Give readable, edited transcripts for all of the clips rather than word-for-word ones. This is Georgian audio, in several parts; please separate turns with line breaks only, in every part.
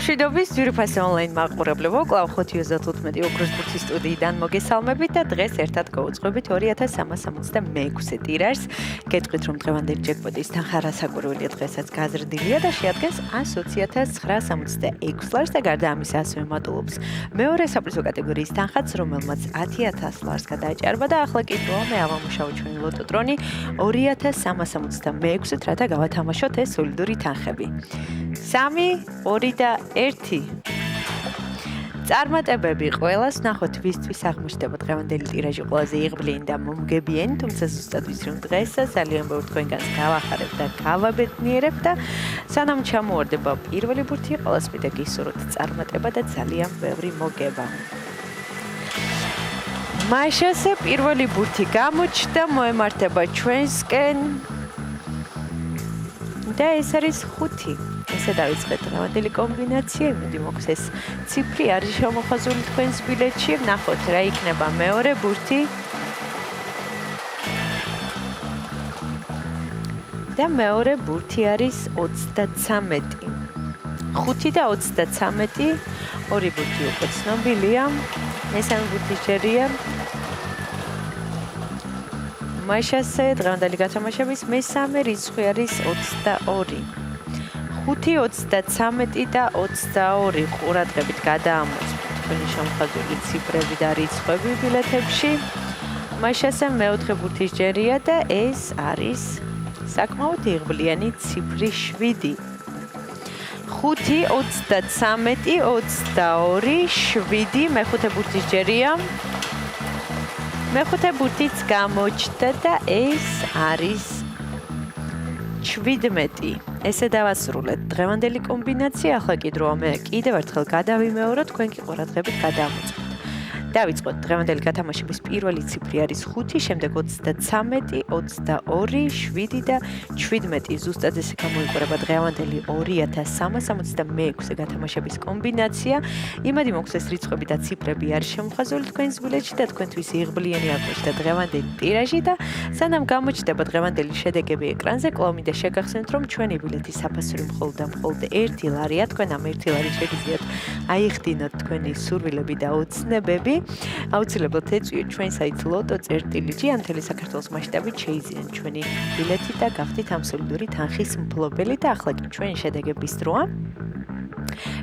მშვიდობის ძვირფასი ონლაინ მაყურებლებო, კვლავ 5:35 ოქროს ბურთის სტუდიიდან მოგესალმებით და დღეს ერთად გავუძღვებით 2366 ტირაჟს. გეტყვით, რომ დღევანდელი ჯეკპოტის თანხა რასაკვირველია დღესაც გაზრდილია და შეადგენს 120.966 ლარს და გარდა ამისა ასევე მატულობს მეორე საპრიზო კატეგორიის თანხაც, რომელმაც 10.000 ლარს გადააჭარბა და ახლა კი თქო მე ავამუშავო ჩვენი ლოტოტრონი 2366-ით, რათა გავათამაშოთ ეს სოლიდური თანხები. 3, 2 და 1. წარმატებები ყველას, ნახოთ ვისთვის აღმოჩნდება დღევანდელი ტირაჟი ყველაზე იღბლიანი და მომგებიანი, თუმცა ზუსტად ვიცი რომ დღეს ძალიან ბევრ თქვენგანს გავახარებ და გავაბედნიერებ და სანამ ჩამოვარდება პირველი ბურთი, ყველას მინდა გისურვოთ წარმატება და ძალიან ბევრი მოგება. მაშასე პირველი ბურთი გამოჩნდა, მოემართება ჩვენსკენ და ეს არის 5. ესე დავიწყეთ დღევანდელი კომბინაცია, იმედი მოქვს ეს ციფრი არის შემოხაზული თქვენს ბილეთში. ნახოთ რა იქნება მეორე ბურთი. და მეორე ბურთი არის 33. 5 და 33, ორი ბურთი უკვე ცნობილია. მესამე ბურთი ჯერია. მაშასე დღევანდელი გათამაშების მესამე რიცხვი არის 22. 5, 33 და 22 ყურადღებით გადაამოწმოთ თქვენი შემოხაზული ციფრები და რიცხვები ბილეთებში. მაშასე მეოთხე ბურთის ჯერია და ეს არის საკმაოდ იღბლიანი ციფრი 7. 5, 33, 22, 7, მეხუთე ბურთის ჯერია. მეხუთე ბურთიც გამოჩნდა და ეს არის 17. ესე დავასრულეთ დღევანდელი კომბინაცია. ახლა კი დროა მე კიდევ ერთხელ გადავიმეოროთ, თქვენ კი ყურადღებით გადამოწმოთ. დავიწყოთ დღევანდელი გათამაშების პირველი ციფრი არის 5, შემდეგ 33, 22, 7 და 17. ზუსტად ესე გამოიყურება დღევანდელი 2366 გათამაშების კომბინაცია. იმედი მოქვს ეს რიცხვები და ციფრები არის შემოხაზული თქვენს ბილეთში და თქვენთვის იღბლიანი აღმოჩნდა დღევანდელი ტირაჟი და სანამ გამოჩნდება დღევანდელი შედეგები ეკრანზე, კვლავ მინდა შეგახსენოთ, რომ ჩვენი ბილეთის საფასური მხოლოდ და მხოლოდ 1 ლარია. თქვენ ამ 1 ლარით შეგიძლიათ აიხდინოთ თქვენი სურვილები და ოცნებები. აუცილებლად ეწვიოთ ჩვენ საიტ lotto.gi, ან მთელი საქართველოს მასშტაბით შეიძინეთ ჩვენი ბილეთი და გახდით ამ სოლიდური თანხის მფლობელი და ახლა კი ჩვენი შედეგების დროა.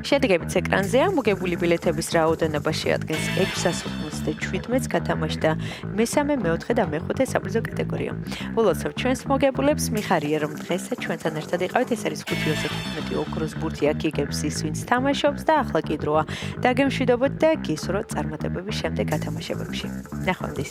შედეგებიც ეკრანზეა. მოგებული ბილეთების რაოდენობა შეადგენს 657-ს, გათამაშდა მესამე, მეოთხე და მეხუთე საპრიზო კატეგორია. ულოცავ ჩვენს მოგებულებს, მიხარია რომ დღესაც ჩვენთან ერთად იყავით. ეს არის 5:15 ოქროს ბურთი, აქ იგებს ის, ვინც თამაშობს და ახლა კი დროა დაგემშვიდობოთ და გისურვოთ წარმატებები შემდეგ გათამაშებებში. ნახვამდის.